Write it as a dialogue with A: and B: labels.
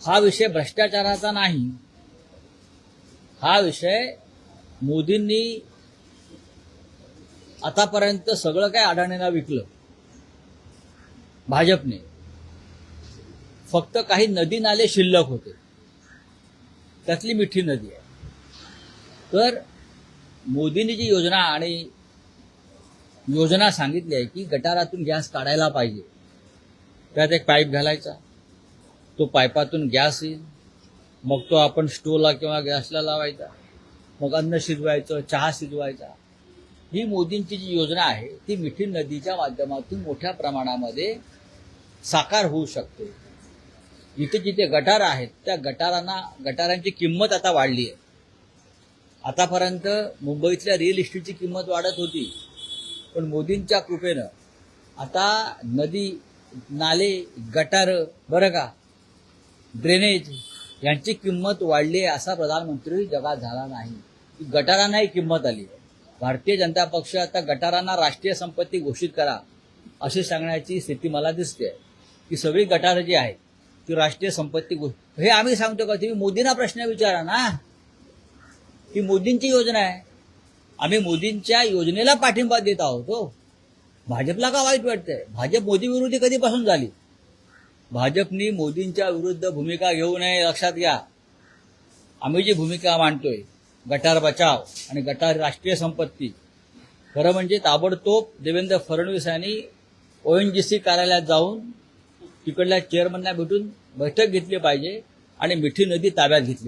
A: हा विषय भ्रष्टाचाराचा नाही, हा विषय मोदींनी आतापर्यंत सगळं काय अडाणींना विकलं भाजपने. फक्त काही नदी नाले शिल्लक होते, त्यातली मिठी नदी आहे. तर मोदींनी जी योजना सांगितली आहे की गटारातून गॅस काढायला पाहिजे, त्यात एक पाईप घालायचा, तो पाईपातून गॅस येईल, मग तो आपण स्टोवला किंवा गॅसला लावायचा, मग अन्न शिजवायचं, चहा शिजवायचा. ही मोदींची जी योजना आहे ती मिठी नदीच्या माध्यमातून मोठ्या प्रमाणामध्ये साकार होऊ शकते. जिथे जिथे गटार आहेत त्या गटारांची किंमत आता वाढली आहे. आतापर्यंत मुंबईतल्या रिअल इस्टेटची किंमत वाढत होती, पण मोदींच्या कृपेनं आता नदी नाले गटार बरं का ड्रेनेज यांची किंमत वाढली आहे असा प्रधानमंत्री जगात झाला नाही. गटारांनाही किंमत आली. भारतीय जनता पक्ष आता गटारांना राष्ट्रीय संपत्ती घोषित करा अशी सांगण्याची स्थिती मला दिसते की सगळी गटारं जी आहेत ती राष्ट्रीय संपत्ती हे आम्ही सांगतो का? तुम्ही मोदींना प्रश्न विचारा ना. ही मोदींची योजना आहे, आम्ही मोदींच्या योजनेला पाठिंबा देत आहोत. हो, भाजपला का वाईट वाटतंय? भाजप मोदी विरोधी कधीपासून झाली? भाजपनी मोदींच्या विरुद्ध भूमिका घेऊ नये, लक्षात घ्या. आम्ही जी भूमिका मांडतोय गटार बचाव आणि गटार राष्ट्रीय संपत्ती, खरं म्हणजे ताबडतोब देवेंद्र फडणवीस यांनी ONGC कार्यालयात जाऊन तिकडल्या चेअरमनना भेटून बैठक घेतली पाहिजे आणि मिठी नदी ताब्यात घेतली पाहिजे.